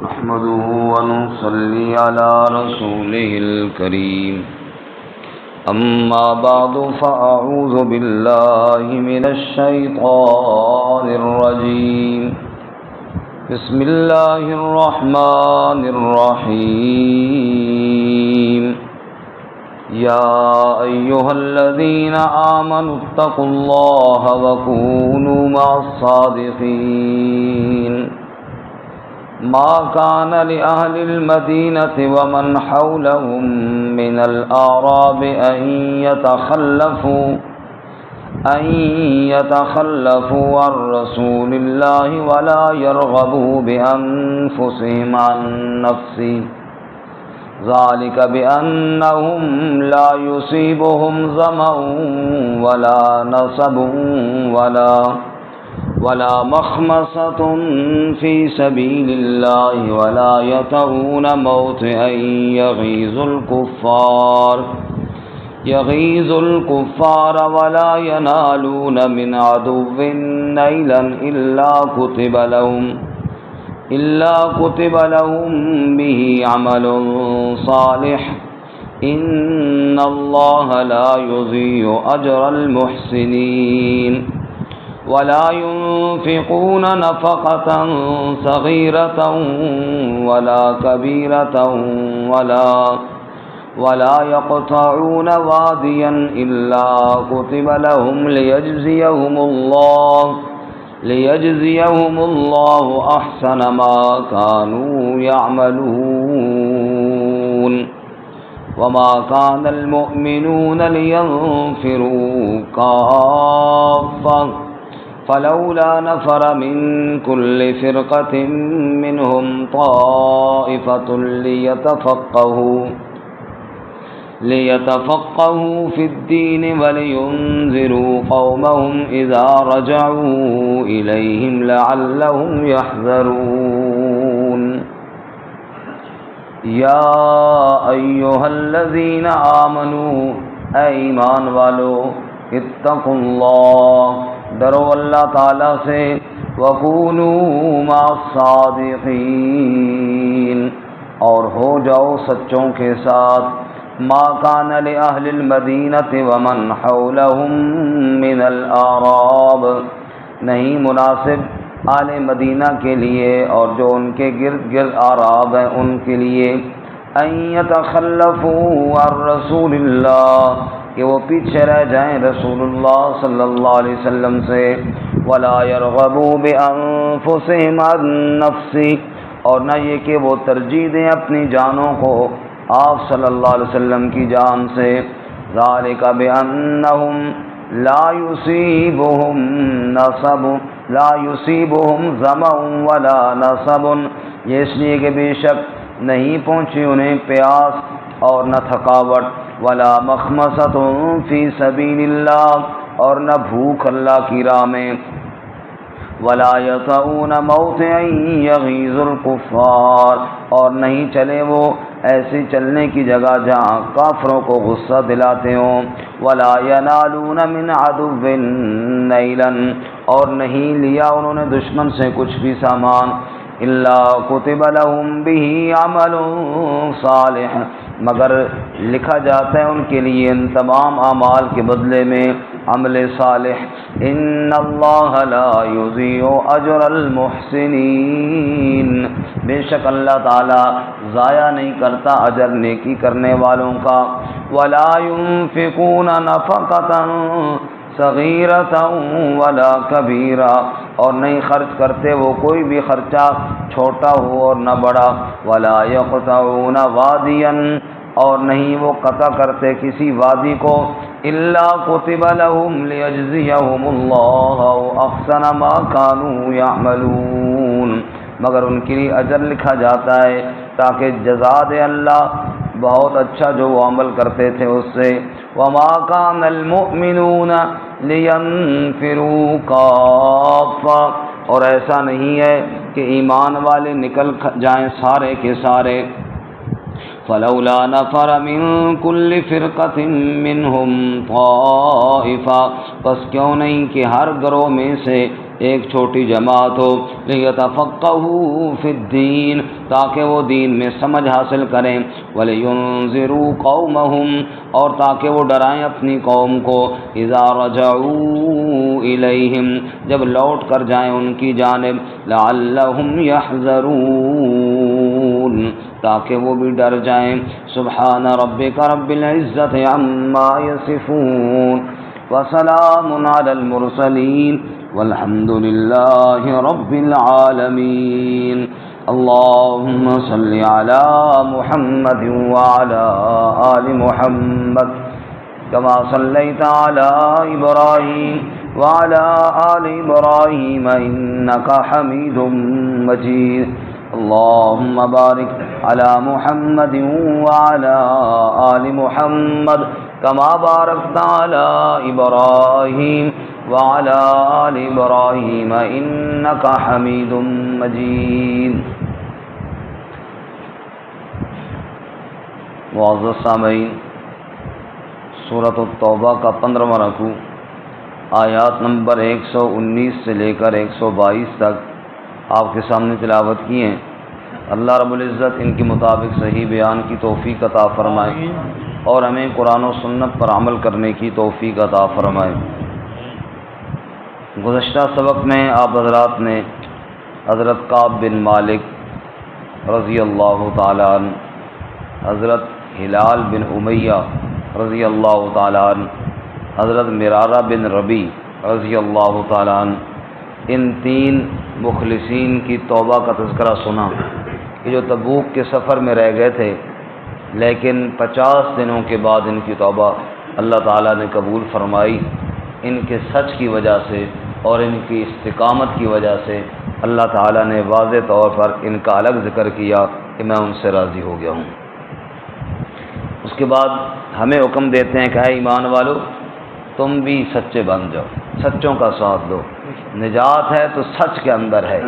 نحمده ونصلي على رسوله الكريم أما بعد فأعوذ بالله من الشيطان الرجيم بسم الله الرحمن الرحيم يا أيها الذين آمنوا اتقوا الله وكونوا مع الصادقين ما كان لأهل المدينة ومن حولهم من الأعراب أن يتخلفوا عن رسول الله ولا يرغبوا بأنفسهم عن نفسه ذلك بأنهم لا يصيبهم ظمأ ولا نصب ولا مخمصة في سبيل الله ولا يطؤون موطئا يغيظ الكفار ولا ينالون من عدو نيلا إلا كتب لهم به عمل صالح إن الله لا يضيع أجر المحسنين ولا ينفقون نفقة صغيرة ولا كبيرة ولا يقطعون واديا إلا كتب لهم ليجزيهم الله أحسن ما كانوا يعملون وما كان المؤمنون لينفروا كافة فلولا نفر من كل فرقة منهم طائفة ليتفقهوا في الدين ولينذروا قومهم إذا رجعوا إليهم لعلهم يحذرون یا ایھا الذین آمنوا اے ایمان والو اتقوا اللہ ڈرو اللہ تعالی سے وکونوا مع الصادقین اور ہو جاؤ سچوں کے ساتھ ما کان لأہل المدینۃ ومن حولہم من الأعراب نہیں مناسب آل مدینہ کے لیے اور جو ان کے گرد گرد اعراب ہیں ان کے لیے ان یتخلفوا عن رسول اللہ کہ وہ پیچھے رہ جائیں رسول اللہ صلی اللہ علیہ وسلم سے ولا يرغبوا بانفسهم عن نفسه اور نہ یہ کہ وہ ترجیح دیں اپنی جانوں کو آپ صلی اللہ علیہ وسلم کی جان سے ذالک بانہم لا يصيبهم ظمأ ولا نصب یہ اس لیے کہ بے شک نہیں پہنچی انہیں پیاس اور نہ تھکاوٹ ولا مخمصۃ فی سبیل اللہ اور نہ بھوک اللہ کی راہ میں ولا یطؤون موطئا یغیظ الکفار اور نہیں چلے وہ ایسی چلنے کی جگہ جہاں کافروں کو غصہ دلاتے ہوں ولا ینالون من عدو نیلا اور نہیں لیا انہوں نے دشمن سے کچھ بھی سامان الا کتب لهم به عمل صالح مگر لکھا جاتا ہے ان کے لیے ان تمام اعمال کے بدلے میں عمل صالح ان اللہ لا یضیع اجر المحسنین بے شک اللہ تعالی ضائع نہیں کرتا اجر نیکی کرنے والوں کا ولا ينفقون نفقة صغیرۃ ولا کبیرہ اور نہیں خرچ کرتے وہ کوئی بھی خرچہ چھوٹا ہو اور نہ بڑا ولا یقطعون وادیا اور نہیں وہ قطع کرتے کسی وادی کو الا کتب لهم لیجزیهم اللہ احسن ما كانوا یعملون مگر ان کے لیے اجر لکھا جاتا ہے تاکہ جزا دے اللہ بہت اچھا جو وہ عمل کرتے تھے اس سے وما كان المؤمنون لينفروا كافة اور ایسا نہیں ہے کہ ایمان والے نکل جائیں سارے کے سارے فلولا نفر من كل فرقة منهم طائفة پس کیوں نہیں کہ ہر گروہ میں سے ایک چھوٹی جماعت ہو، لیتفقہوا فی الدین، تاکہ وہ دین میں سمجھ حاصل کریں، ولینذروا قومہم، اور تاکہ وہ ڈرائیں اپنی قوم کو، اذا رجعوا الیہم، جب لوٹ کر جائیں ان کی جانب، لعلہم یحذرون، تاکہ وہ بھی ڈر جائیں۔ سبحان ربک رب العزت عما یصفون، وسلام علی المرسلین، والحمد للہ رب العالمین۔ اللہم صل علی محمد وعلی آل محمد کما صلیت علی ابراہیم وعلی آل ابراہیم انک حمید مجید۔ اللہم بارک علی محمد وعلی آل محمد کما بارکت علی ابراہیم وعلی آل ابراہیم انک حمید مجید۔ معزز سامعین، سورۃ التوبہ کا 15واں رکوع آیات نمبر 119 سے لے کر 122 تک آپ کے سامنے تلاوت کی ہیں۔ اللہ رب العزت ان کے مطابق صحیح بیان کی توفیق عطا فرمائے اور ہمیں قرآن و سنت پر عمل کرنے کی توفیق عطا فرمائے۔ گزشتہ سبق میں آپ حضرات نے حضرت کعب بن مالک رضی اللہ تعالیٰ عنہ، حضرت ہلال بن امیہ رضی اللہ تعالیٰ عنہ، حضرت مرارہ بن ربیع رضی اللہ تعالیٰ عنہ، ان 3 مخلصین کی توبہ کا تذکرہ سنا کہ جو تبوک کے سفر میں رہ گئے تھے، لیکن 50 دنوں کے بعد ان کی توبہ اللہ تعالیٰ نے قبول فرمائی۔ ان کے سچ کی وجہ سے اور ان کی استقامت کی وجہ سے اللہ تعالیٰ نے واضح طور پر ان کا الگ ذکر کیا کہ میں ان سے راضی ہو گیا ہوں۔ اس کے بعد ہمیں حکم دیتے ہیں کہ اے ایمان والو، تم بھی سچے بن جاؤ، سچوں کا ساتھ دو۔ نجات ہے تو سچ کے اندر ہے،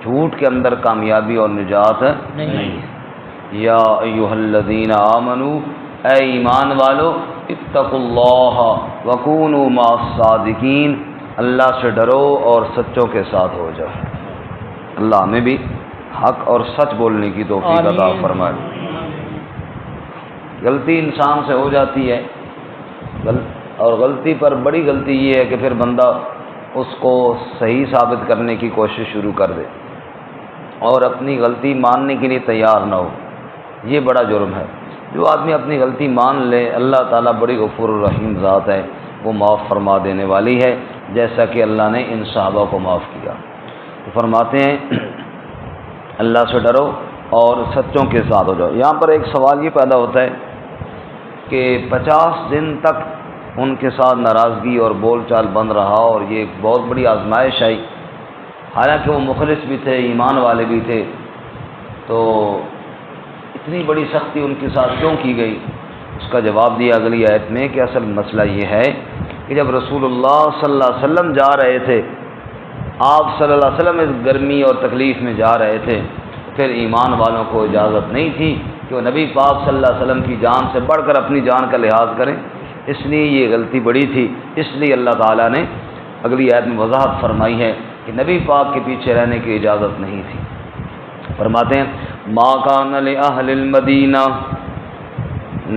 جھوٹ کے اندر کامیابی اور نجات نہیں ہے۔ یا ایھا الذین آمنوا، اے ایمان والو، اتقوا اللہ وکونوا مع الصادقین، اللہ سے ڈرو اور سچوں کے ساتھ ہو جاؤ۔ اللہ ہمیں بھی حق اور سچ بولنے کی توفیق عطا فرمائے۔ غلطی انسان سے ہو جاتی ہے، اور غلطی پر بڑی غلطی یہ ہے کہ پھر بندہ اس کو صحیح ثابت کرنے کی کوشش شروع کر دے اور اپنی غلطی ماننے کے لیے تیار نہ ہو، یہ بڑا جرم ہے۔ جو آدمی اپنی غلطی مان لے، اللہ تعالیٰ بڑی غفور الرحیم ذات ہے، وہ معاف فرما دینے والی ہے، جیسا کہ اللہ نے ان صحابہ کو معاف کیا۔ تو فرماتے ہیں اللہ سے ڈرو اور سچوں کے ساتھ ہو جاؤ۔ یہاں پر ایک سوال یہ پیدا ہوتا ہے کہ 50 دن تک ان کے ساتھ ناراضگی اور بول چال بند رہا، اور یہ ایک بہت بڑی آزمائش آئی، حالانکہ وہ مخلص بھی تھے، ایمان والے بھی تھے، تو اتنی بڑی سختی ان کے ساتھ کیوں کی گئی؟ اس کا جواب دیا اگلی آیت میں کہ اصل مسئلہ یہ ہے کہ جب رسول اللہ صلی اللہ علیہ وسلم جا رہے تھے، آپ صلی اللہ علیہ وسلم اس گرمی اور تکلیف میں جا رہے تھے، پھر ایمان والوں کو اجازت نہیں تھی کہ وہ نبی پاک صلی اللہ علیہ وسلم کی جان سے بڑھ کر اپنی جان کا لحاظ کریں، اس لیے یہ غلطی بڑی تھی۔ اس لیے اللہ تعالیٰ نے اگلی آیت میں وضاحت فرمائی ہے کہ نبی پاک کے پیچھے رہنے کی اجازت نہیں تھی۔ فرماتے ہیں ما کان لأہل المدینہ،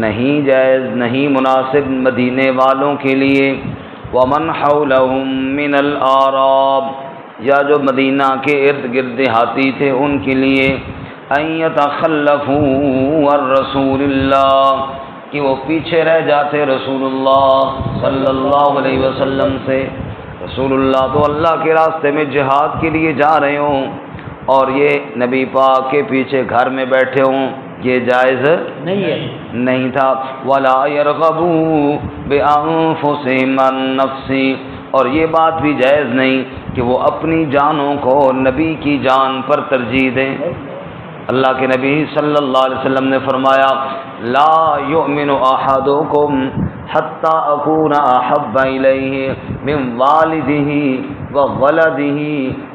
نہیں جائز، نہیں مناسب مدینے والوں کے لیے، ومن حولہم من الاعراب، یا جو مدینہ کے ارد گرد دیہاتی تھے ان کے لیے، ان یتخلفوا عن رسول اللہ، کہ وہ پیچھے رہ جاتے رسول اللہ صلی اللہ علیہ وسلم سے۔ رسول اللہ تو اللہ کے راستے میں جہاد کے لیے جا رہے ہوں اور یہ نبی پاک کے پیچھے گھر میں بیٹھے ہوں، یہ جائز نہیں تھا۔ وَلَا يَرْغَبُوا بِأَنفُسِهِمْ عَن نَّفْسِهِ، اور یہ بات بھی جائز نہیں کہ وہ اپنی جانوں کو نبی کی جان پر ترجیح دیں۔ اللہ کے نبی صلی اللہ علیہ وسلم نے فرمایا لا یؤمن احدکم حتی اکون احب الیہ من والدہ وولدہ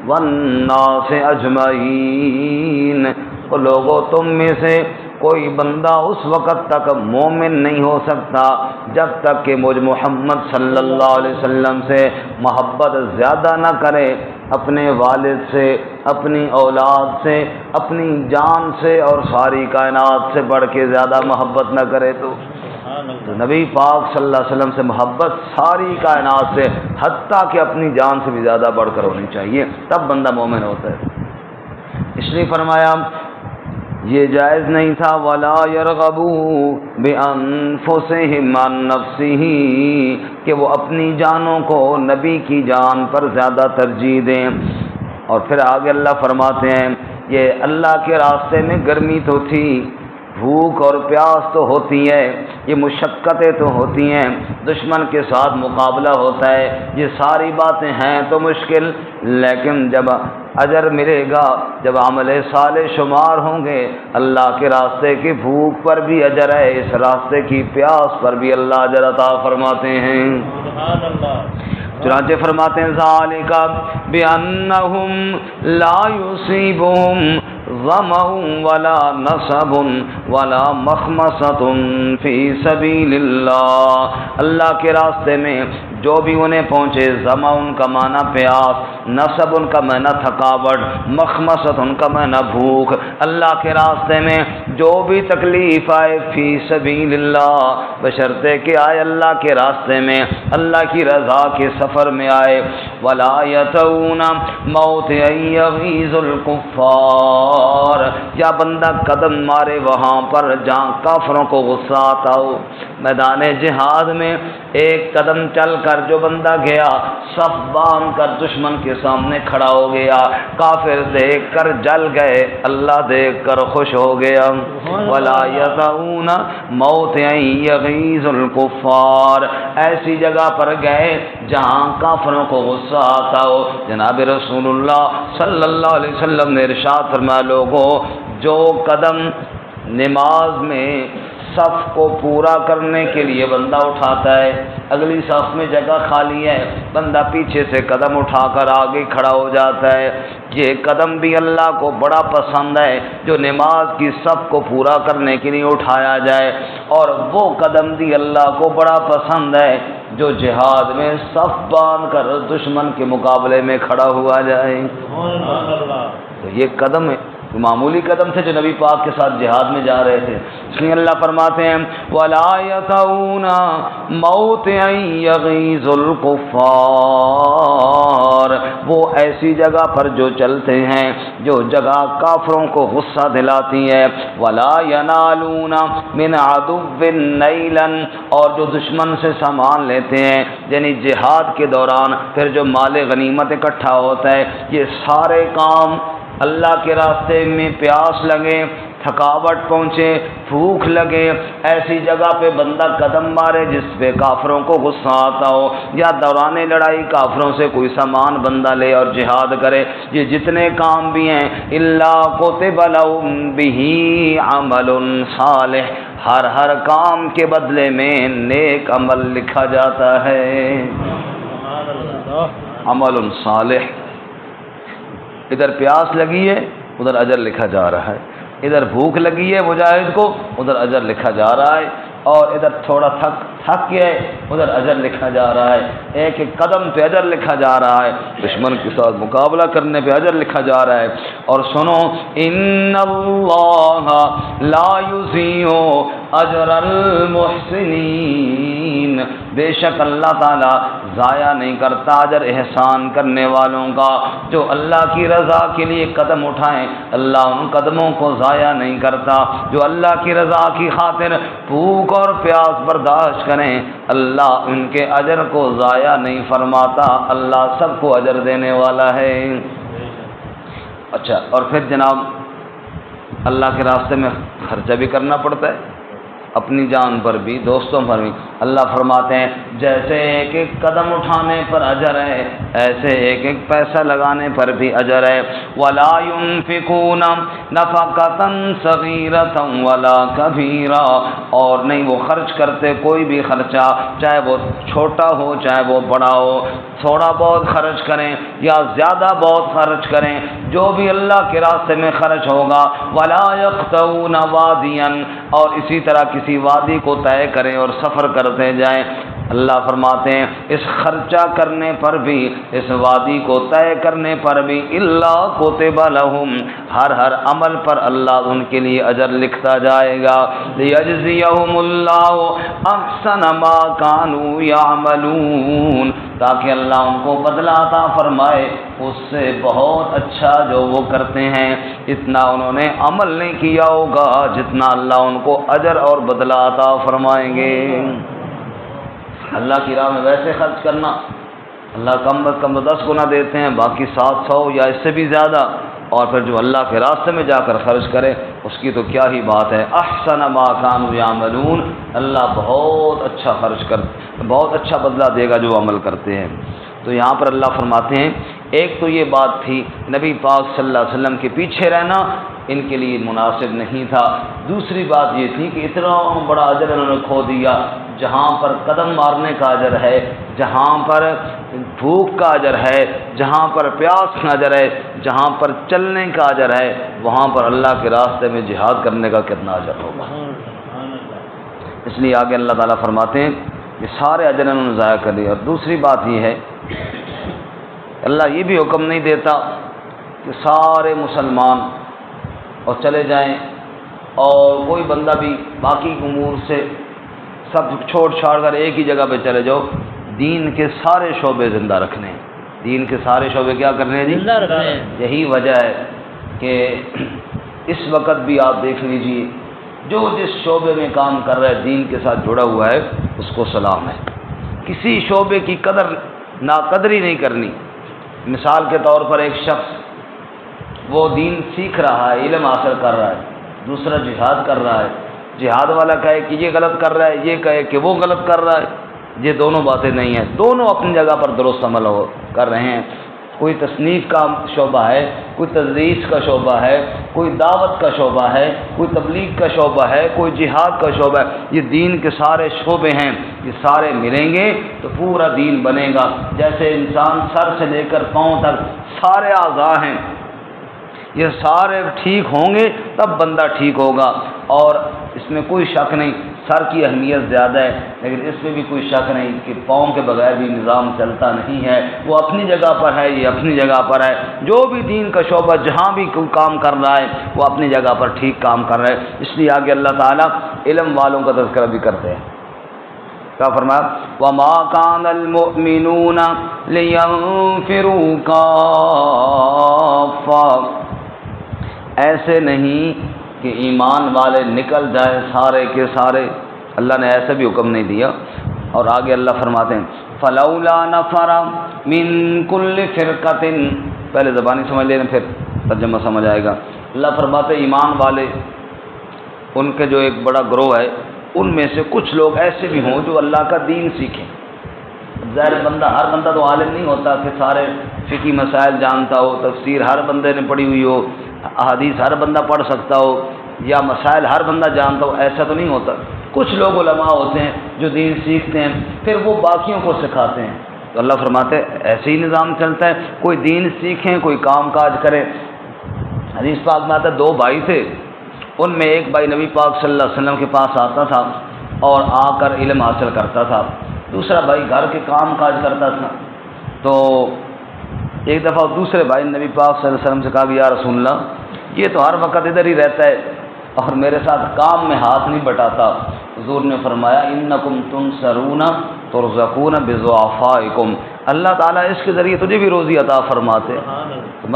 والناس اجمعین، اور لوگوں تم میں سے کوئی بندہ اس وقت تک مومن نہیں ہو سکتا جب تک کہ مجھ محمد صلی اللہ علیہ وسلم سے محبت زیادہ نہ کرے اپنے والد سے، اپنی اولاد سے، اپنی جان سے اور ساری کائنات سے بڑھ کے زیادہ محبت نہ کرے تو نبی پاک صلی اللہ علیہ وسلم سے محبت ساری کائنات سے، حتیٰ کہ اپنی جان سے بھی زیادہ بڑھ کر ہونی چاہیے، تب بندہ مومن ہوتا ہے۔ اس لیے فرمایا یہ جائز نہیں تھا وَلَا يَرْغَبُوا بِأَنفُسِهِمْ عَن نَفْسِهِ کہ وہ اپنی جانوں کو نبی کی جان پر زیادہ ترجیح دیں۔ اور پھر آگے اللہ فرماتے ہیں یہ اللہ کے راستے میں گرمی تو تھی، بھوک اور پیاس تو ہوتی ہے، یہ مشقتیں تو ہوتی ہیں، دشمن کے ساتھ مقابلہ ہوتا ہے، یہ ساری باتیں ہیں تو مشکل، لیکن جب اجر ملے گا، جب عمل صالح شمار ہوں گے، اللہ کے راستے کی بھوک پر بھی اجر ہے، اس راستے کی پیاس پر بھی اللہ اجر عطا فرماتے ہیں۔ سبحان اللہ۔ چنانچہ فرماتے ہیں ذالک بأنہم لا یصیبہم ظمأ ولا نصب ولا مخمصۃ فی سبیل اللہ، اللہ کے راستے میں جو بھی انہیں پہنچے، ظمأ ان کا معنی پیاس، نصب ان کا معنی تھکاوٹ، مخمصۃ ان کا معنی بھوک، اللہ کے راستے میں جو بھی تکلیف آئے، فی سبیل اللہ بشرطے کہ آئے اللہ کے راستے میں، اللہ کی رضا کے سفر میں آئے، ولا یتون موت یغیظ الکفار، یا بندہ قدم مارے وہاں پر جہاں کافروں کو غصہ آتا ہو۔ میدان جہاد میں ایک قدم چل کر جو بندہ گیا، صف باندھ کر دشمن کے سامنے کھڑا ہو گیا، کافر دیکھ کر جل گئے، اللہ دیکھ کر خوش ہو گیا۔ ولا یتون موت یغیظ الکفار، ایسی جگہ پر گئے جہاں کافروں کو غصہ آتا ہو۔ جناب رسول اللہ صلی اللہ علیہ وسلم نے ارشاد فرمایا لوگوں جو قدم نماز میں صف کو پورا کرنے کے لیے بندہ اٹھاتا ہے، اگلی صف میں جگہ خالی ہے، بندہ پیچھے سے قدم اٹھا کر آگے کھڑا ہو جاتا ہے، یہ قدم بھی اللہ کو بڑا پسند ہے جو نماز کی صف کو پورا کرنے کے لیے اٹھایا جائے، اور وہ قدم بھی اللہ کو بڑا پسند ہے جو جہاد میں صف باندھ کر دشمن کے مقابلے میں کھڑا ہوا جائے۔ تو یہ قدم ہے، معمولی قدم تھے جو نبی پاک کے ساتھ جہاد میں جا رہے تھے۔ اس لیے اللہ فرماتے ہیں وَلَا يَتَوْنَ مَوْتِ یغیظ الکفار، وہ ایسی جگہ پر جو چلتے ہیں جو جگہ کافروں کو غصہ دلاتی ہے، وَلَا يَنَالُونَ مِنْ عَدُوٍّ نَيْلًا، اور جو دشمن سے سامان لیتے ہیں، یعنی جہاد کے دوران پھر جو مال غنیمت اکٹھا ہوتا ہے، یہ سارے کام اللہ کے راستے میں پیاس لگے، تھکاوٹ پہنچے، بھوک لگے، ایسی جگہ پہ بندہ قدم مارے جس پہ کافروں کو غصہ آتا ہو، یا دوران لڑائی کافروں سے کوئی سامان بندہ لے اور جہاد کرے، یہ جتنے کام بھی ہیں الا کتب لهم به عمل صالح، ہر کام کے بدلے میں نیک عمل لکھا جاتا ہے، عمل صالح۔ ادھر پیاس لگی ہے ادھر اجر لکھا جا رہا ہے، ادھر بھوک لگی ہے مجاہد کو ادھر اجر لکھا جا رہا ہے، اور ادھر تھوڑا تھک گیا ہے ادھر اجر لکھا جا رہا ہے، ایک ایک قدم پہ اجر لکھا جا رہا ہے، دشمن کے ساتھ مقابلہ کرنے پہ اجر لکھا جا رہا ہے۔ اور سنو ان اللہ لا یضیع اجر المحسنین، بے شک اللہ تعالیٰ ضائع نہیں کرتا اجر احسان کرنے والوں کا، جو اللہ کی رضا کے لیے قدم اٹھائیں اللہ ان قدموں کو ضائع نہیں کرتا، جو اللہ کی رضا کی خاطر بھوک اور پیاس برداشت کریں اللہ ان کے اجر کو ضائع نہیں فرماتا، اللہ سب کو اجر دینے والا ہے۔ اچھا، اور پھر جناب اللہ کے راستے میں خرچہ بھی کرنا پڑتا ہے، اپنی جان پر بھی دوستوں پر بھی۔ اللہ فرماتے ہیں جیسے ایک ایک قدم اٹھانے پر اجر ہے ایسے ایک ایک پیسہ لگانے پر بھی اجر ہے۔ وَلَا يُنْفِقُونَ نَفَقَةً صَغِيرَةً وَلَا كَبِيرًا، اور نہیں وہ خرچ کرتے کوئی بھی خرچہ، چاہے وہ چھوٹا ہو چاہے وہ بڑا ہو، تھوڑا بہت خرچ کریں یا زیادہ بہت خرچ کریں، جو بھی اللہ کے راستے میں خرچ ہوگا۔ وَلَا يَقْطَعُونَ وَادِيًا، اور اسی طرح کسی وادی کو طے کریں اور سفر کرتے جائیں، اللہ فرماتے ہیں اس خرچہ کرنے پر بھی، اس وادی کو طے کرنے پر بھی، الا کتب لہم، ہر عمل پر اللہ ان کے لیے اجر لکھتا جائے گا، لیجزیہم اللہ احسن ما کانوا یعملون، تاکہ اللہ ان کو بدلہ عطا فرمائے اس سے بہت اچھا جو وہ کرتے ہیں۔ اتنا انہوں نے عمل نہیں کیا ہوگا جتنا اللہ ان کو اجر اور بدلہ عطا فرمائیں گے۔ اللہ کی راہ میں ویسے خرچ کرنا، اللہ کم از کم 10 گنا دیتے ہیں، باقی 700 یا اس سے بھی زیادہ، اور پھر جو اللہ کے راستے میں جا کر خرچ کرے اس کی تو کیا ہی بات ہے۔ احسن ما کانوا یعملون، اللہ بہت اچھا خرچ بہت اچھا بدلہ دے گا جو عمل کرتے ہیں۔ تو یہاں پر اللہ فرماتے ہیں ایک تو یہ بات تھی نبی پاک صلی اللہ علیہ وسلم کے پیچھے رہنا ان کے لیے مناسب نہیں تھا، دوسری بات یہ تھی کہ اتنا بڑا اجر انہوں نے کھو دیا، جہاں پر قدم مارنے کا اجر ہے، جہاں پر بھوک کا اجر ہے، جہاں پر پیاس کا اجر ہے، جہاں پر چلنے کا اجر ہے، وہاں پر اللہ کے راستے میں جہاد کرنے کا کتنا اجر ہوگا۔ اس لیے آگے اللہ تعالیٰ فرماتے ہیں کہ سارے اجر انہوں نے ضائع کر دیا۔ اور دوسری بات یہ ہے اللہ یہ بھی حکم نہیں دیتا کہ سارے مسلمان اور چلے جائیں اور کوئی بندہ بھی باقی امور سے سب چھوڑ چھاڑ کر ایک ہی جگہ پہ چلے جاؤ، دین کے سارے شعبے زندہ رکھنے ہیں، دین کے سارے شعبے کیا کرنے ہیں؟ زندہ رکھنے ہیں۔ یہی وجہ ہے کہ اس وقت بھی آپ دیکھ لیجئے جو جس شعبے میں کام کر رہا ہے دین کے ساتھ جڑا ہوا ہے اس کو سلام ہے، کسی شعبے کی قدر ناقدری نہیں کرنی۔ مثال کے طور پر ایک شخص وہ دین سیکھ رہا ہے، علم حاصل کر رہا ہے، دوسرا جہاد کر رہا ہے، جہاد والا کہے کہ یہ غلط کر رہا ہے، یہ کہے کہ وہ غلط کر رہا ہے، یہ دونوں باتیں نہیں ہیں، دونوں اپنی جگہ پر درست عمل کر رہے ہیں۔ کوئی تصنیف کا شعبہ ہے، کوئی تدریس کا شعبہ ہے، کوئی دعوت کا شعبہ ہے، کوئی تبلیغ کا شعبہ ہے، کوئی جہاد کا شعبہ ہے، یہ دین کے سارے شعبے ہیں، یہ سارے ملیں گے تو پورا دین بنے گا۔ جیسے انسان سر سے لے کر پاؤں تک سارے اعضاء ہیں، یہ سارے ٹھیک ہوں گے تب بندہ ٹھیک ہوگا، اور اس میں کوئی شک نہیں سر کی اہمیت زیادہ ہے، لیکن اس میں بھی کوئی شک نہیں کہ پاؤں کے بغیر بھی نظام چلتا نہیں ہے، وہ اپنی جگہ پر ہے، یہ اپنی جگہ پر ہے، جو بھی دین کا شعبہ جہاں بھی کوئی کام کر رہا ہے وہ اپنی جگہ پر ٹھیک کام کر رہا ہے۔ اس لیے آگے اللہ تعالیٰ علم والوں کا تذکرہ بھی کرتے ہیں، کیا فرمایا؟ وَمَا كَانَ الْمُؤْمِنُونَ لِيَنْفِرُوا كَافَّةً، ایسے نہیں کہ ایمان والے نکل جائیں سارے کے سارے، اللہ نے ایسا بھی حکم نہیں دیا۔ اور آگے اللہ فرماتے ہیں فَلَوْلَا نَفَرَ مِن كُلِّ فِرْقَةٍ، پہلے زبانی سمجھ لینا پھر ترجمہ سمجھ آئے گا۔ اللہ فرماتے ہیں ایمان والے ان کے جو ایک بڑا گروہ ہے ان میں سے کچھ لوگ ایسے بھی ہوں جو اللہ کا دین سیکھیں۔ ظاہر بندہ ہر بندہ تو عالم نہیں ہوتا کہ سارے فقہی مسائل جانتا ہو، تفسیر ہر بندے نے پڑھی ہوئی ہو، احادیث ہر بندہ پڑھ سکتا ہو، یا مسائل ہر بندہ جانتا ہو، ایسا تو نہیں ہوتا۔ کچھ لوگ علماء ہوتے ہیں جو دین سیکھتے ہیں پھر وہ باقیوں کو سکھاتے ہیں، تو اللہ فرماتے ہیں ایسے ہی نظام چلتا ہے، کوئی دین سیکھیں کوئی کام کاج کرے۔ حدیث پاک میں آتا ہے 2 بھائی تھے، ان میں ایک بھائی نبی پاک صلی اللہ علیہ وسلم کے پاس آتا تھا اور آ کر علم حاصل کرتا تھا، دوسرا بھائی گھر کے کام کاج کرتا تھا۔ تو ایک دفعہ دوسرے بھائی نبی پاک صلی اللہ علیہ وسلم سے کہا کہ یا رسول اللہ یہ تو ہر وقت ادھر ہی رہتا ہے اور میرے ساتھ کام میں ہاتھ نہیں بٹاتا۔ حضور نے فرمایا انکم تنصرون ترزقون بضعفائکم، اللہ تعالیٰ اس کے ذریعے تجھے بھی روزی عطا فرماتے ہیں۔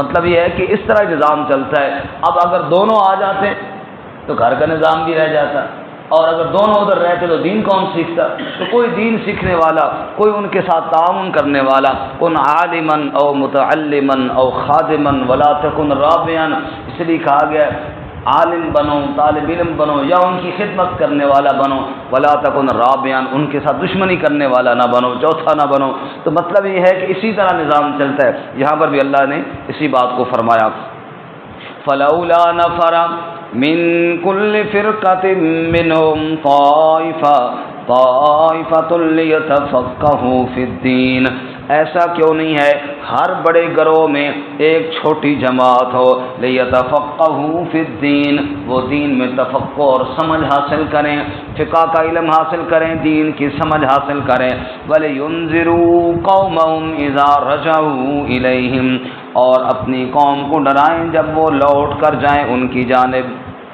مطلب یہ ہے کہ اس طرح نظام چلتا ہے۔ اب اگر دونوں آ جاتے تو گھر کا نظام بھی رہ جاتا، اور اگر دونوں ادھر رہتے تو دین کون سیکھتا؟ تو کوئی دین سیکھنے والا، کوئی ان کے ساتھ تعاون کرنے والا، کن عالما او متعلما او خادما ولا تکن رابعا، اس لیے کہا گیا عالم بنو، طالب علم بنو، یا ان کی خدمت کرنے والا بنو، ولا تکن رابعا، ان کے ساتھ دشمنی کرنے والا نہ بنو، چوتھا نہ بنو۔ تو مطلب یہ ہے کہ اسی طرح نظام چلتا ہے۔ یہاں پر بھی اللہ نے اسی بات کو فرمایا فلولا نفر من كل فرقة منهم طائفة ليتفقهوا في الدين، ایسا کیوں نہیں ہے ہر بڑے گروہ میں ایک چھوٹی جماعت ہو، لیتفقہوا فی الدین، وہ دین میں تفقہ اور سمجھ حاصل کریں، فقہ کا علم حاصل کریں، دین کی سمجھ حاصل کریں، وَلِيُنذِرُوا قَوْمَهُمْ إِذَا رَجَعُوا إِلَيْهِمْ، اور اپنی قوم کو ڈرائیں جب وہ لوٹ کر جائیں ان کی جانب،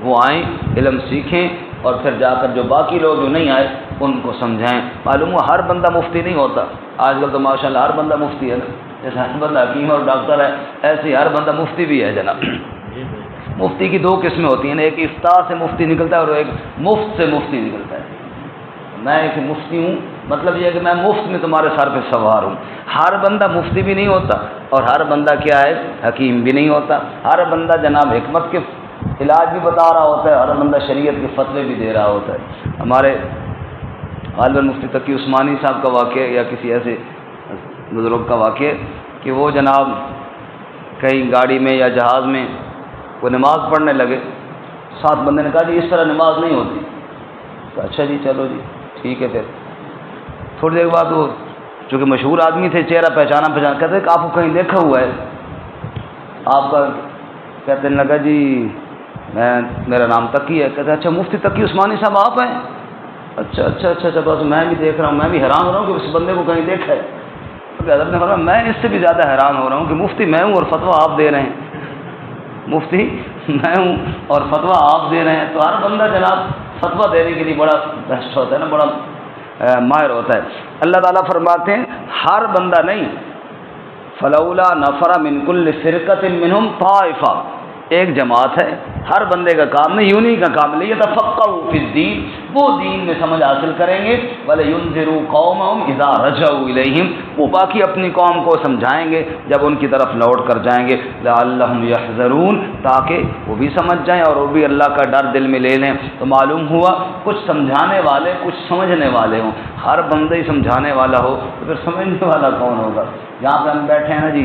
وہ آئیں علم سیکھیں اور پھر جا کر جو باقی لوگ جو نہیں آئے ان کو سمجھائیں۔ معلوم ہوا ہر بندہ مفتی نہیں ہوتا، آج کل تو ماشاءاللہ ہر بندہ مفتی ہے نا، جیسے ہر بندہ حکیم اور ڈاکٹر ہے ایسے ہی ہر بندہ مفتی بھی ہے جناب۔ مفتی کی دو قسمیں ہوتی ہیں، ایک افتاء سے مفتی نکلتا ہے اور ایک مفت سے مفتی نکلتا ہے۔ میں ایک مفتی ہوں، مطلب یہ ہے کہ میں مفت میں تمہارے سر پہ سوار ہوں۔ ہر بندہ مفتی بھی نہیں ہوتا اور ہر بندہ کیا ہے حکیم بھی نہیں ہوتا، ہر بندہ جناب حکمت کے علاج بھی بتا رہا ہوتا ہے، ہر بندہ شریعت کے فتوے بھی دے رہا ہوتا ہے۔ ہمارے غالباً مفتی تقی عثمانی صاحب کا واقعہ یا کسی ایسے بزرگ کا واقعہ کہ وہ جناب کہیں گاڑی میں یا جہاز میں وہ نماز پڑھنے لگے، ساتھ بندے نے کہا جی اس طرح نماز نہیں ہوتی، تو اچھا جی چلو جی ٹھیک ہے۔ پھر تھوڑی دیر بعد وہ چونکہ مشہور آدمی تھے، چہرہ پہچانا کہتے کہ آپ کو کہیں دیکھا ہوا ہے آپ کا، کہتے لگا جی میرا نام تقی ہے، کہتے اچھا مفتی تقی عثمانی صاحب آپ ہیں؟ اچھا اچھا اچھا اچھا، بس میں بھی دیکھ رہا ہوں، میں بھی حیران ہو رہا ہوں کہ اس بندے کو کہیں دیکھا ہے۔ حضرت نے فرمایا میں اس سے بھی زیادہ حیران ہو رہا ہوں کہ مفتی میں ہوں اور فتویٰ آپ دے رہے ہیں، مفتی میں ہوں اور فتویٰ آپ دے رہے ہیں۔ تو ہر بندہ جناب فتویٰ دینے کے لیے بڑا بیسٹ ہوتا ہے نا، بڑا ماہر ہوتا ہے۔ اللہ تعالیٰ فرماتے ہیں ہر بندہ نہیں، فلولا نفر من کل فرقۃ منہم طائفہ، ایک جماعت ہے، ہر بندے کا کام نہیں، یونی کا کام نہیں، یتفقہوا فی الدین، وہ دین میں سمجھ حاصل کریں گے، وَلَيُنذِرُوا قَوْمَهُمْ إِذَا رَجَعُوا إِلَيْهِمْ، وہ باقی اپنی قوم کو سمجھائیں گے جب ان کی طرف لوٹ کر جائیں گے، لَعَلَّهُمْ يَحْذَرُونَ، تاکہ وہ بھی سمجھ جائیں اور وہ بھی اللہ کا ڈر دل میں لے لیں۔ تو معلوم ہوا کچھ سمجھانے والے کچھ سمجھنے والے ہوں، ہر بندہ ہی سمجھانے والا ہو تو پھر سمجھنے والا کون ہوگا؟ یہاں پہ ہم بیٹھے ہیں نا جی،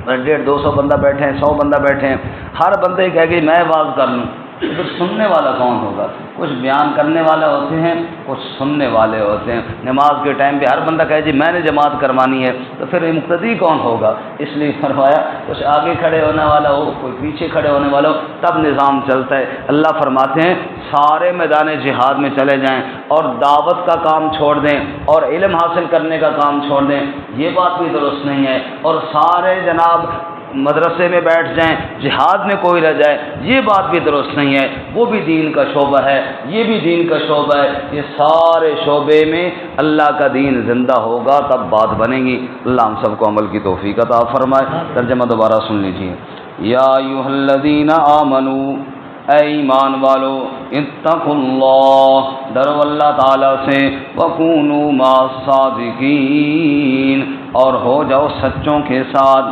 150-200 بندہ بیٹھے ہیں، 100 بندہ بیٹھے ہیں، ہر بندے کہے کہ میں واز کر لوں، تو پھر سننے والا کون ہوگا؟ کچھ بیان کرنے والے ہوتے ہیں، کچھ سننے والے ہوتے ہیں۔ نماز کے ٹائم پہ ہر بندہ کہے جی میں نے جماعت کروانی ہے، تو پھر مقتدی کون ہوگا؟ اس لیے فرمایا کچھ آگے کھڑے ہونے والا ہو، کوئی پیچھے کھڑے ہونے والا ہو، تب نظام چلتا ہے۔ اللہ فرماتے ہیں سارے میدان جہاد میں چلے جائیں اور دعوت کا کام چھوڑ دیں اور علم حاصل کرنے کا کام چھوڑ دیں، یہ بات بھی درست نہیں ہے، اور سارے جناب مدرسے میں بیٹھ جائیں، جہاد میں کوئی رہ جائے، یہ بات بھی درست نہیں ہے، وہ بھی دین کا شعبہ ہے، یہ بھی دین کا شعبہ ہے۔ یہ سارے شعبے میں اللہ کا دین زندہ ہوگا تب بات بنے گی۔ اللہ ہم سب کو عمل کی توفیق عطا فرمائے۔ ترجمہ دوبارہ سن لیجیے۔ یا ایھا الذین آمنوا، اے ایمان والو، اتقوا اللہ، ڈرو اللہ تعالیٰ سے، وکونوا مع الصادقین، اور ہو جاؤ سچوں کے ساتھ۔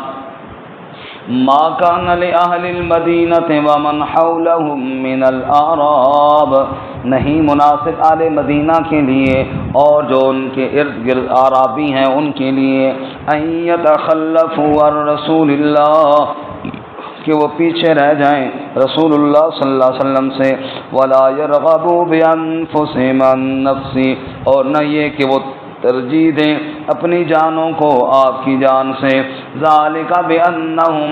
ما کان لأہل المدینۃ ومن حولهم من الاعراب، نہیں مناسب اہل مدینہ کے لیے اور جو ان کے ارد گرد اعرابی ہیں ان کے لیے، ان یتخلفوا عن رسول اللہ، کہ وہ پیچھے رہ جائیں رسول اللہ صلی اللہ علیہ وسلم سے، ولا یرغبوا بانفسهم عن نفسه، اور نہ یہ کہ وہ ترجیح دیں اپنی جانوں کو آپ کی جان سے، ذالک بانہم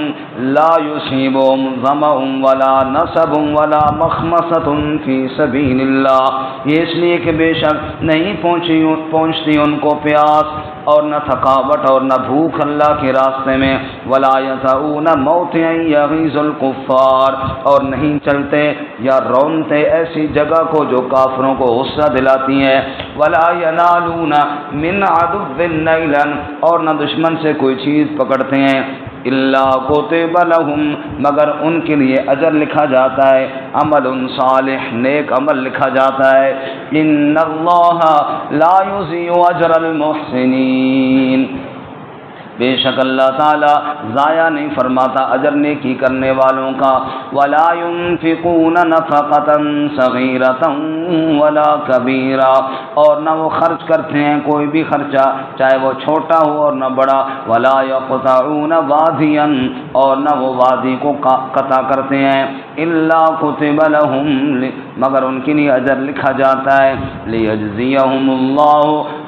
لا یصیبہم ظمأ ولا نصب ولا مخمصۃ فی سبیل اللہ، یہ اس لیے کہ بے شک نہیں پہنچتی ان کو پیاس اور نہ تھکاوٹ اور نہ بھوک اللہ کے راستے میں، ولا یطؤون موطئا یغیظ الکفار، اور نہیں چلتے یا رونتے ایسی جگہ کو جو کافروں کو غصہ دلاتی ہے، ولا ینالون من عدو نیلا، اور نہ دشمن سے کوئی چیز پکڑتے ہیں، الا کتب لہم، مگر ان کے لیے اجر لکھا جاتا ہے، عمل صالح، نیک عمل لکھا جاتا ہے، ان اللہ لا یضیع اجر المحسنین، بے شک اللہ تعالی ضائع نہیں فرماتا اجر نیکی کرنے والوں کا، ولا ينفقون نفقة صغيرة ولا كبيرة، اور نہ وہ خرچ کرتے ہیں کوئی بھی خرچہ چاہے وہ چھوٹا ہو اور نہ بڑا، ولا يقطعون واديا، اور نہ وہ وادی کو قطع کرتے ہیں، الا كتب لهم، مگر ان کے لیے اجر لکھا جاتا ہے، لیجزیہم اللہ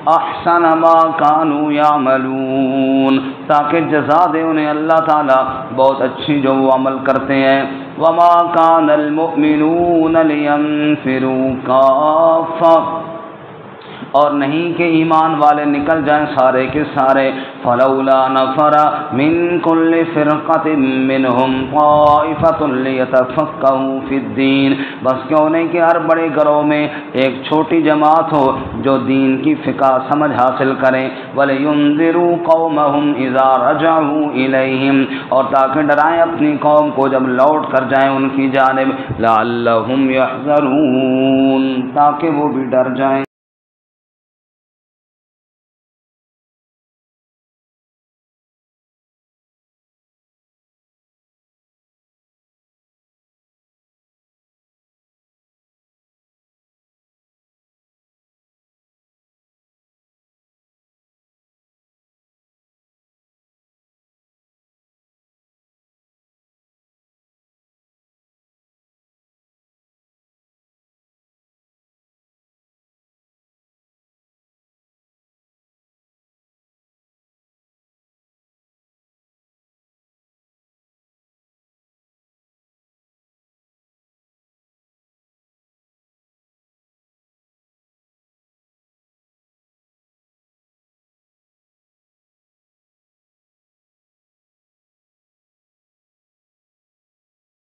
احسن ما كانوا يعملون، تاکہ جزا دے انہیں اللہ تعالیٰ بہت اچھی جو وہ عمل کرتے ہیں۔ وما كان المؤمنون لينفروا كافة، اور نہیں کہ ایمان والے نکل جائیں سارے کے سارے، فلولا نفر من كل فرقة منهم طائفة ليتفقهوا في الدين، بس کیوں نہیں کہ ہر بڑے گروہ میں ایک چھوٹی جماعت ہو جو دین کی فقہ سمجھ حاصل کریں، ولينذروا قومهم اذا رجعوا اليهم، اور تاکہ ڈرائیں اپنی قوم کو جب لوٹ کر جائیں ان کی جانب، لعلهم يحذرون، تاکہ وہ بھی ڈر جائیں۔